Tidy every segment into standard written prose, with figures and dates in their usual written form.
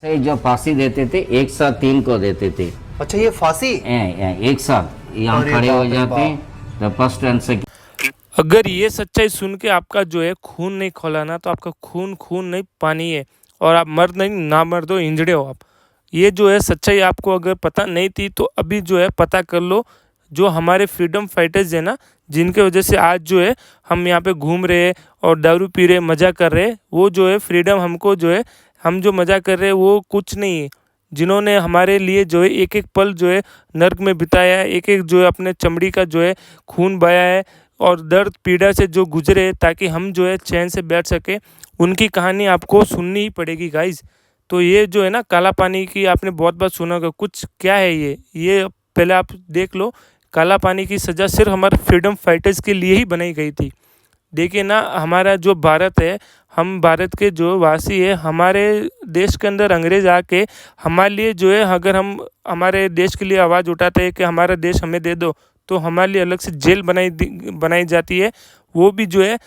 से जो फांसी देते थे एक साथ 3 को देते थे। अच्छा, ये फांसी। एक साथ यहाँ अरे खड़े हो बाप रे जाते बाप। हैं तो फर्स्ट एंड सेकंड। अगर ये सच्चाई सुन के आपका जो है खून नहीं खोला ना, तो आपका खून खून नहीं पानी है, और आप मर्द नहीं ना मर्द हो, इंजड़े हो आप। ये जो है सच्चाई आपको अगर पता नहीं थी तो अभी जो है पता कर लो। जो हमारे फ्रीडम फाइटर्स है ना, जिनके वजह से आज जो है हम यहाँ पे घूम रहे हैं और दारू पी रहे मज़ा कर रहे हैं, वो जो है फ्रीडम हमको जो है, हम जो मज़ा कर रहे हैं वो कुछ नहीं है। जिन्होंने हमारे लिए जो है एक एक पल जो है नर्क में बिताया है, एक एक जो है अपने चमड़ी का जो है खून बहाया है और दर्द पीड़ा से जो गुजरे ताकि हम जो है चैन से बैठ सके, उनकी कहानी आपको सुननी ही पड़ेगी गाइज। तो ये जो है ना काला पानी की आपने बहुत बार सुना होगा, कुछ क्या है ये पहले आप देख लो। काला पानी की सज़ा सिर्फ हमारे फ्रीडम फाइटर्स के लिए ही बनाई गई थी। देखिए ना, हमारा जो भारत है, हम भारत के जो वासी है, हमारे देश के अंदर अंग्रेज़ आके हमारे लिए जो है, अगर हम हमारे देश के लिए आवाज़ उठाते हैं कि हमारा देश हमें दे दो, तो हमारे लिए अलग से जेल बनाई जाती है। वो भी जो है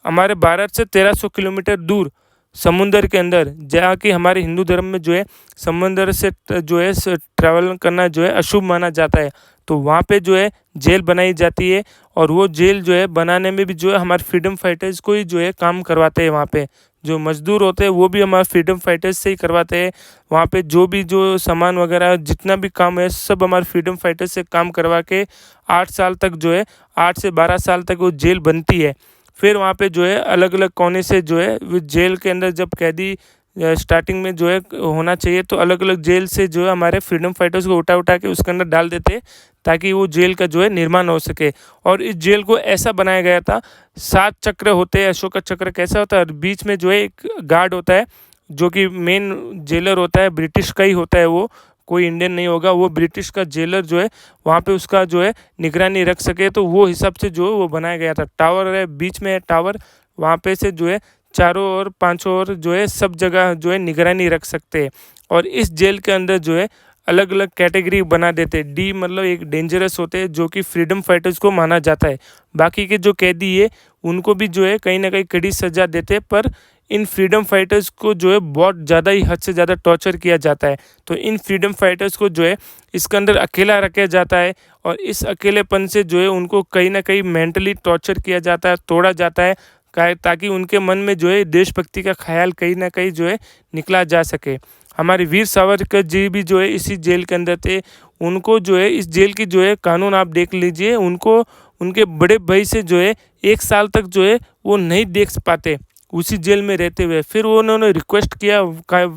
हमारे भारत से 1300 किलोमीटर दूर समुंदर के अंदर, जहाँ कि हमारे हिंदू धर्म में जो है समुंदर से जो है ट्रैवल करना जो है अशुभ माना जाता है। तो वहाँ पे जो है जेल बनाई जाती है, और वो जेल जो है बनाने में भी जो है हमारे फ्रीडम फाइटर्स को ही जो है काम करवाते हैं। वहाँ पे जो मज़दूर होते हैं वो भी हमारे फ्रीडम फाइटर्स से ही करवाते हैं। वहाँ पे जो भी जो सामान वगैरह जितना भी काम है सब हमारे फ्रीडम फाइटर्स से काम करवा के 8 साल तक जो है 8 से 12 साल तक वो जेल बनती है। फिर वहाँ पे जो है अलग अलग कोने से जो है वो जेल के अंदर जब कैदी स्टार्टिंग में जो है होना चाहिए, तो अलग अलग जेल से जो है हमारे फ्रीडम फाइटर्स को उठा उठा के उसके अंदर डाल देते ताकि वो जेल का जो है निर्माण हो सके। और इस जेल को ऐसा बनाया गया था, 7 चक्र होते हैं। अशोक का चक्र कैसा होता है, और बीच में जो है एक गार्ड होता है जो कि मेन जेलर होता है, ब्रिटिश का ही होता है, वो कोई इंडियन नहीं होगा। वो ब्रिटिश का जेलर जो है वहाँ पे उसका जो है निगरानी रख सके, तो वो हिसाब से जो है वो बनाया गया था। टावर है, बीच में है टावर, वहाँ पे से जो है चारों ओर पांचों ओर जो है सब जगह जो है निगरानी रख सकते हैं। और इस जेल के अंदर जो है अलग अलग कैटेगरी बना देते हैं। डी मतलब एक डेंजरस होते हैं जो कि फ्रीडम फाइटर्स को माना जाता है। बाकी के जो कैदी है उनको भी जो है कहीं ना कहीं कड़ी सज़ा देते हैं, पर इन फ्रीडम फाइटर्स को जो है बहुत ज़्यादा ही हद से ज़्यादा टॉर्चर किया जाता है। तो इन फ्रीडम फाइटर्स को जो है इसके अंदर अकेला रखा जाता है, और इस अकेलेपन से जो है उनको कहीं ना कहीं मेंटली टॉर्चर किया जाता है, तोड़ा जाता है, ताकि उनके मन में जो है देशभक्ति का ख्याल कहीं ना कहीं जो है निकला जा सके। हमारे वीर सावरकर जी भी जो है इसी जेल के अंदर थे। उनको जो है इस जेल की जो है कानून आप देख लीजिए, उनको उनके बड़े भाई से जो है 1 साल तक जो है वो नहीं देख पाते उसी जेल में रहते हुए। फिर वो उन्होंने रिक्वेस्ट किया,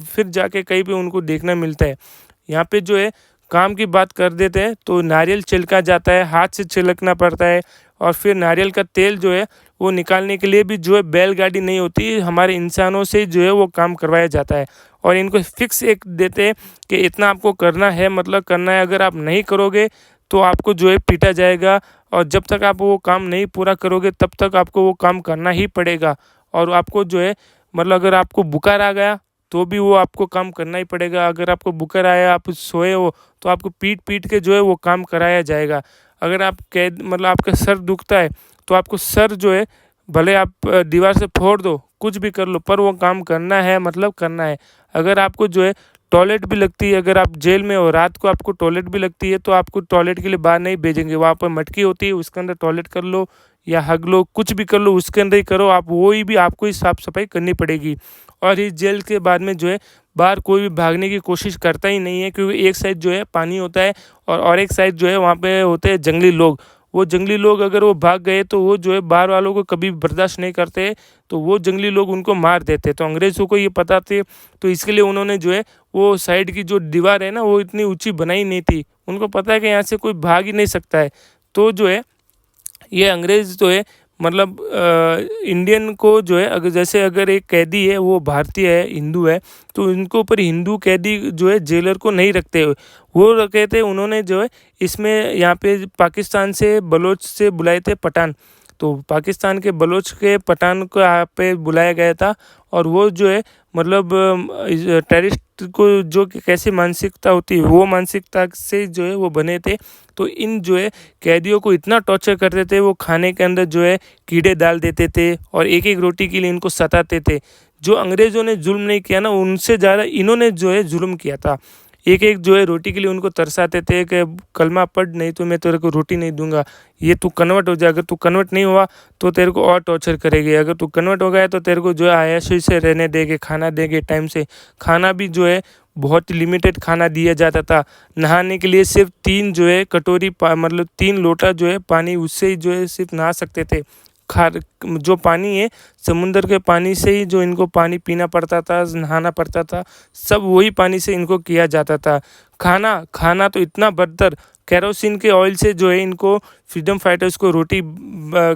फिर जाके कहीं पे उनको देखना मिलता है। यहाँ पे जो है काम की बात कर देते हैं तो नारियल छिलका जाता है, हाथ से छिलकना पड़ता है, और फिर नारियल का तेल जो है वो निकालने के लिए भी जो है बैलगाड़ी नहीं होती, हमारे इंसानों से जो है वो काम करवाया जाता है। और इनको फिक्स एक देते हैं कि इतना आपको करना है, मतलब करना है। अगर आप नहीं करोगे तो आपको जो है पीटा जाएगा, और जब तक आप वो काम नहीं पूरा करोगे तब तक आपको वो काम करना ही पड़ेगा। और आपको जो है मतलब अगर आपको बुखार आ गया तो भी वो आपको काम करना ही पड़ेगा। अगर आपको बुखार आया, आप सोए हो, तो आपको पीट पीट के जो है वो काम कराया जाएगा। अगर आप कैद मतलब आपका सर दुखता है तो आपको सर जो है भले आप दीवार से फोड़ दो, कुछ भी कर लो, पर वो काम करना है, मतलब करना है। अगर आपको जो है टॉयलेट भी लगती है, अगर आप जेल में हो, रात को आपको टॉयलेट भी लगती है, तो आपको टॉयलेट के लिए बाहर नहीं भेजेंगे। वहाँ पर मटकी होती है, उसके अंदर टॉयलेट कर लो या हग लो, कुछ भी कर लो, उसके अंदर ही करो आप, वो ही भी आपको ही साफ़ सफाई करनी पड़ेगी। और इस जेल के बाद में जो है बाहर कोई भी भागने की कोशिश करता ही नहीं है, क्योंकि एक साइड जो है पानी होता है और एक साइड जो है वहाँ पे होते हैं जंगली लोग। वो जंगली लोग अगर वो भाग गए तो वो जो है बाहर वालों को कभी बर्दाश्त नहीं करते, तो वो जंगली लोग उनको मार देते। तो अंग्रेज़ों को ये पता थे, तो इसके लिए उन्होंने जो है वो साइड की जो दीवार है ना वो इतनी ऊंची बनाई नहीं थी। उनको पता है कि यहाँ से कोई भाग ही नहीं सकता है। तो जो है ये अंग्रेज़ जो है मतलब इंडियन को जो है अगर एक कैदी है वो भारतीय है, हिंदू है, तो इनके ऊपर हिंदू कैदी जो है जेलर को नहीं रखते हुए वो रखे थे। उन्होंने जो है इसमें यहाँ पे पाकिस्तान से बलोच से बुलाए थे पठान, तो पाकिस्तान के बलोच के पठान को यहाँ पे बुलाया गया था। और वो जो है मतलब टेररिस्ट को जो कि कैसी मानसिकता होती है वो मानसिकता से जो है वो बने थे। तो इन जो है कैदियों को इतना टॉर्चर करते थे, वो खाने के अंदर जो है कीड़े डाल देते थे और एक एक रोटी के लिए इनको सताते थे। जो अंग्रेज़ों ने जुल्म नहीं किया ना, उनसे ज़्यादा इन्होंने जो है जुल्म किया था। एक-एक जो है रोटी के लिए उनको तरसाते थे कि कलमा पढ़, नहीं तो मैं तेरे को रोटी नहीं दूँगा। ये तू कन्वर्ट हो जा, अगर तू कन्वर्ट नहीं हुआ तो तेरे को और टॉर्चर करेंगे। अगर तू कन्वर्ट हो गया तो तेरे को जो है अय्याशी से रहने देंगे, खाना देंगे टाइम से। खाना भी जो है बहुत लिमिटेड खाना दिया जाता था। नहाने के लिए सिर्फ़ 3 जो है कटोरी मतलब 3 लोटा जो है पानी, उससे ही जो है सिर्फ़ नहा सकते थे। खार जो पानी है समुंदर के पानी से ही जो इनको पानी पीना पड़ता था, नहाना पड़ता था, सब वही पानी से इनको किया जाता था। खाना तो इतना बदतर, केरोसिन के ऑयल से जो है इनको फ्रीडम फाइटर्स को रोटी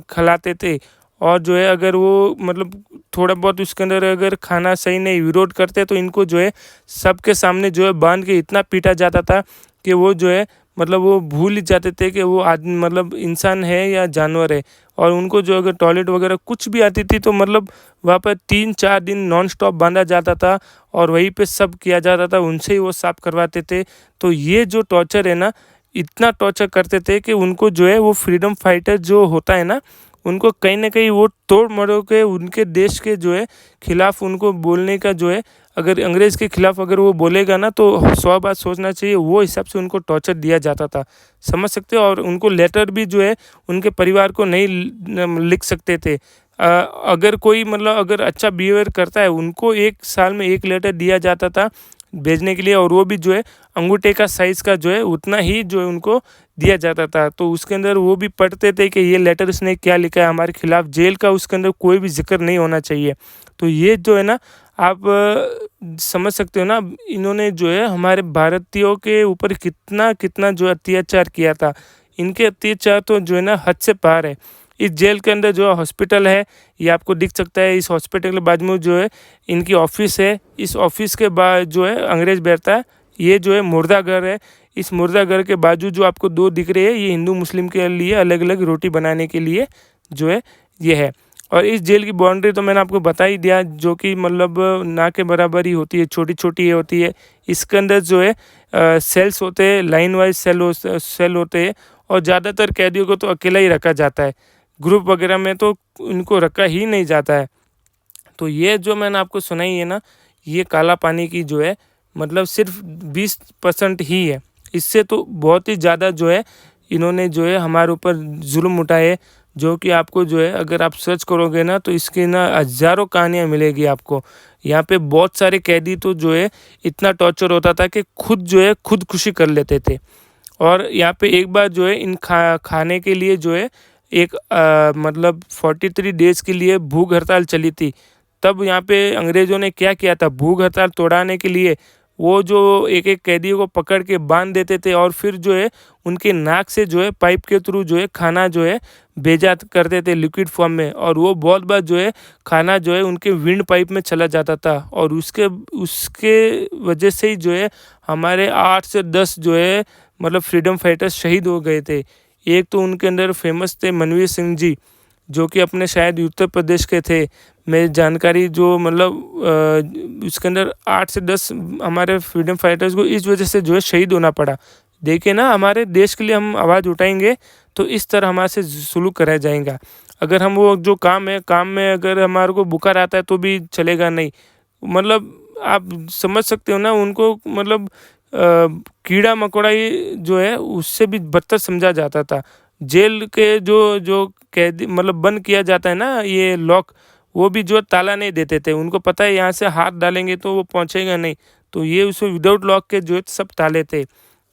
खिलाते थे। और जो है अगर वो मतलब थोड़ा बहुत उसके अंदर अगर खाना सही नहीं विरोध करते तो इनको जो है सबके सामने जो है बांध के इतना पीटा जाता था कि वो जो है मतलब वो भूल ही जाते थे कि वो आदमी मतलब इंसान है या जानवर है। और उनको जो अगर टॉयलेट वगैरह कुछ भी आती थी तो मतलब वहाँ पर 3-4 दिन नॉन स्टॉप बांधा जाता था और वहीं पे सब किया जाता था, उनसे ही वो साफ करवाते थे। तो ये जो टॉर्चर है ना, इतना टॉर्चर करते थे कि उनको जो है वो फ्रीडम फाइटर जो होता है ना, उनको कहीं न कहीं वो तोड़ मरोड़ के उनके देश के जो है खिलाफ़ उनको बोलने का जो है, अगर अंग्रेज़ के खिलाफ़ अगर वो बोलेगा ना तो 100 बार सोचना चाहिए, वो हिसाब से उनको टॉर्चर दिया जाता था। समझ सकते हो? और उनको लेटर भी जो है उनके परिवार को नहीं लिख सकते थे। अगर कोई मतलब अगर अच्छा बिहेवियर करता है, उनको 1 साल में 1 लेटर दिया जाता था भेजने के लिए, और वो भी जो है अंगूठे का साइज़ का जो है उतना ही जो है उनको दिया जाता था। तो उसके अंदर वो भी पढ़ते थे कि ये लेटर इसने क्या लिखा है हमारे खिलाफ़, जेल का उसके अंदर कोई भी ज़िक्र नहीं होना चाहिए। तो ये जो है ना आप समझ सकते हो ना, इन्होंने जो है हमारे भारतीयों के ऊपर कितना जो अत्याचार किया था। इनके अत्याचार तो जो है ना हद से पार है। इस जेल के अंदर जो हॉस्पिटल है, ये आपको दिख सकता है। इस हॉस्पिटल के बाजू में जो है इनकी ऑफ़िस है। इस ऑफ़िस के बाद जो है अंग्रेज़ बैठता है। ये जो है मुर्दाघर है। इस मुर्दाघर के बाजू जो आपको 2 दिख रहे हैं, ये हिंदू मुस्लिम के लिए अलग-अलग रोटी बनाने के लिए जो है ये है। और इस जेल की बाउंड्री तो मैंने आपको बता ही दिया, जो कि मतलब ना के बराबर ही होती है, छोटी-छोटी होती है। इसके अंदर जो है सेल्स होते हैं, लाइन वाइज़ सेल होते हैं, और ज़्यादातर कैदियों को तो अकेला ही रखा जाता है। ग्रुप वगैरह में तो उनको रखा ही नहीं जाता है। तो ये जो मैंने आपको सुनाई है ना, ये काला पानी की जो है मतलब सिर्फ़ 20% ही है। इससे तो बहुत ही ज़्यादा जो है इन्होंने जो है हमारे ऊपर ज़ुल्म उठाए, जो कि आपको जो है अगर आप सर्च करोगे ना तो इसकी ना हज़ारों कहानियाँ मिलेगी आपको। यहाँ पे बहुत सारे कैदी तो जो है इतना टॉर्चर होता था कि खुद जो है खुदकुशी कर लेते थे। और यहाँ पे एक बार जो है इन खाने के लिए जो है एक मतलब 43 डेज़ के लिए भूख हड़ताल चली थी। तब यहाँ पे अंग्रेज़ों ने क्या किया था, भूख हड़ताल तोड़ाने के लिए वो जो एक-एक कैदियों को पकड़ के बाँध देते थे, और फिर जो है उनके नाक से जो है पाइप के थ्रू जो है खाना जो है भेजा करते थे लिक्विड फॉर्म में, और वो बहुत बार जो है खाना जो है उनके विंड पाइप में चला जाता था। और उसके उसके वजह से ही जो है हमारे 8 से 10 जो है मतलब फ्रीडम फाइटर्स शहीद हो गए थे। एक तो उनके अंदर फेमस थे मनवीर सिंह जी, जो कि अपने शायद उत्तर प्रदेश के थे। मेरी जानकारी जो मतलब इसके अंदर 8 से 10 हमारे फ्रीडम फाइटर्स को इस वजह से जो है शहीद होना पड़ा। देखिए ना, हमारे देश के लिए हम आवाज़ उठाएँगे तो इस तरह हमारे से सुलूक करा जाएगा। अगर हम वो जो काम में अगर हमारे को बुखार आता है तो भी चलेगा नहीं। मतलब आप समझ सकते हो ना, उनको मतलब कीड़ा-मकोड़ा ये जो है उससे भी बदतर समझा जाता था। जेल के जो कैदी मतलब बंद किया जाता है ना ये लॉक, वो भी जो ताला नहीं देते थे। उनको पता है यहाँ से हाथ डालेंगे तो वो पहुँचेगा नहीं। तो ये उसमें विदाउट लॉक के जो है सब ताले थे।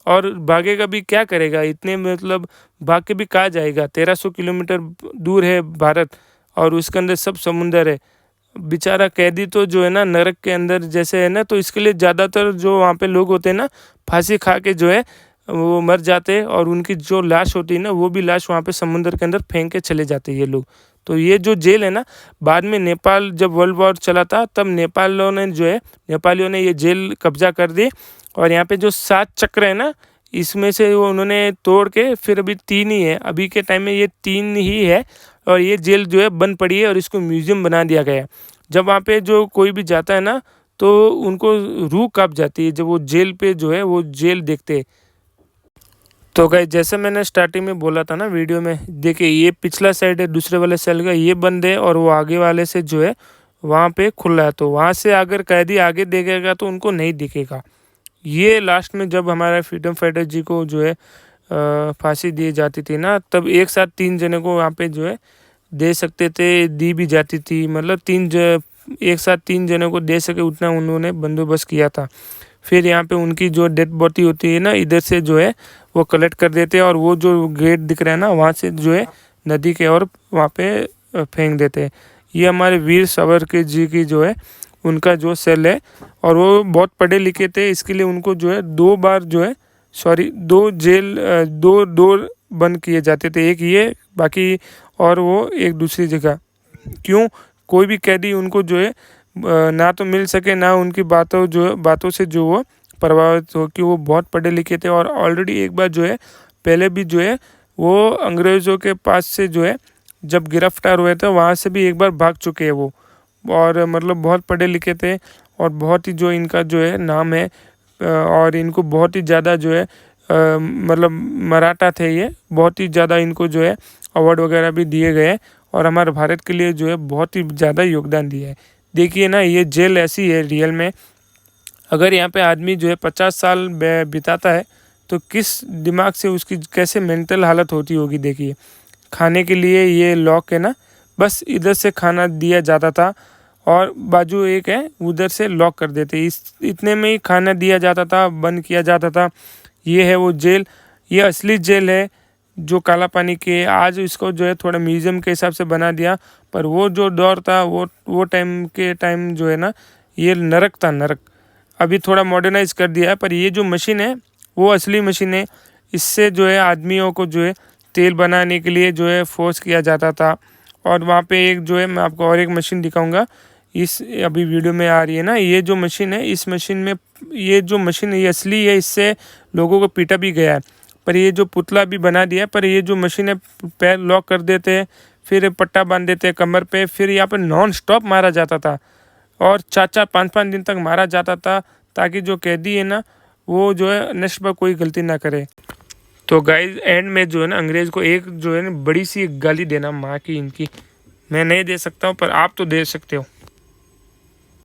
और भागेगा भी क्या करेगा? इतने मतलब भाग के भी कहाँ जाएगा? 1300 किलोमीटर दूर है भारत, और उसके अंदर सब समुंदर है। बेचारा कैदी तो जो है ना नरक के अंदर जैसे है ना, तो इसके लिए ज़्यादातर जो वहाँ पे लोग होते हैं ना, फांसी खा के जो है वो मर जाते हैं, और उनकी जो लाश होती है ना वो भी लाश वहाँ पे समुद्र के अंदर फेंक के चले जाते हैं ये लोग। तो ये जो जेल है ना, बाद में नेपाल जब वर्ल्ड वॉर चला था तब नेपालियों ने ये जेल कब्जा कर दी, और यहाँ पे जो 7 चक्र है ना, इसमें से वो उन्होंने तोड़ के फिर अभी 3 ही है। अभी के टाइम में ये 3 ही है, और ये जेल जो है बंद पड़ी है और इसको म्यूज़ियम बना दिया गया है। जब वहाँ पे जो कोई भी जाता है ना तो उनको रूह काँप जाती है जब वो जेल पे जो है वो जेल देखते हैं। तो गाइस, जैसे मैंने स्टार्टिंग में बोला था ना वीडियो में, देखिए ये पिछला साइड है दूसरे वाले सेल का, ये बंद है, और वो आगे वाले से जो है वहाँ पे खुला है, तो वहाँ से अगर कैदी आगे देखेगा तो उनको नहीं दिखेगा। ये लास्ट में जब हमारा फ्रीडम फाइटर जी को जो है फांसी दी जाती थी ना, तब एक साथ 3 जने को वहाँ पे जो है दे सकते थे, दी भी जाती थी, मतलब एक साथ 3 जनों को दे सके उतना उन्होंने बंदोबस्त किया था। फिर यहाँ पे उनकी जो डेड बॉडी होती है ना, इधर से जो है वो कलेक्ट कर देते हैं और वो जो गेट दिख रहा है ना, वहाँ से जो है नदी के और वहाँ पे फेंक देते हैं। ये हमारे वीर सावरकर जी की जो है उनका जो सेल है, और वो बहुत पढ़े लिखे थे, इसके लिए उनको जो है 2 बार जो है दो जेल 2 डोर बंद किए जाते थे, एक ये बाकी और वो एक दूसरी जगह। क्यों? कोई भी कैदी उनको जो है ना तो मिल सके, ना उनकी बातों से जो वो प्रभावित हो, कि वो बहुत पढ़े लिखे थे और ऑलरेडी एक बार जो है पहले भी जो है वो अंग्रेज़ों के पास से जो है जब गिरफ्तार हुए थे वहाँ से भी एक बार भाग चुके हैं वो, और मतलब बहुत पढ़े लिखे थे और बहुत ही जो इनका जो है नाम है, और इनको बहुत ही ज़्यादा जो है मतलब मराठा थे ये, बहुत ही ज़्यादा इनको जो है अवार्ड वगैरह भी दिए गए और हमारे भारत के लिए जो है बहुत ही ज़्यादा योगदान दिया है। देखिए ना, ये जेल ऐसी है रियल में, अगर यहाँ पे आदमी जो है 50 साल बिताता है तो किस दिमाग से उसकी कैसे मेंटल हालत होती होगी। देखिए, खाने के लिए ये लॉक है ना, बस इधर से खाना दिया जाता था और बाजू एक है उधर से लॉक कर देते, इतने में ही खाना दिया जाता था, बंद किया जाता था। ये है वो जेल, ये असली जेल है जो काला पानी के, आज इसको जो है थोड़ा म्यूज़ियम के हिसाब से बना दिया, पर वो जो दौर था वो टाइम जो है ना, ये नरक था, नरक। अभी थोड़ा मॉडर्नाइज कर दिया है, पर ये जो मशीन है वो असली मशीन है। इससे जो है आदमियों को जो है तेल बनाने के लिए जो है फोर्स किया जाता था। और वहाँ पे एक जो है, मैं आपको और एक मशीन दिखाऊंगा, इस अभी वीडियो में आ रही है ना, ये जो मशीन है, इस मशीन में ये जो मशीन है ये असली है, इससे लोगों को पीटा भी गया है, पर ये जो पुतला भी बना दिया है। पर ये जो मशीन है, पैर लॉक कर देते हैं, फिर पट्टा बांध देते हैं कमर पे, फिर यहाँ पे नॉन स्टॉप मारा जाता था और 4-4 5-5 दिन तक मारा जाता था, ताकि जो कैदी है ना वो जो है नेक्स्ट बार कोई गलती ना करे। तो गाइस, एंड में जो है ना अंग्रेज़ को एक जो है ना बड़ी सी गाली देना माँ की इनकी, मैं नहीं दे सकता हूँ, पर आप तो दे सकते हो।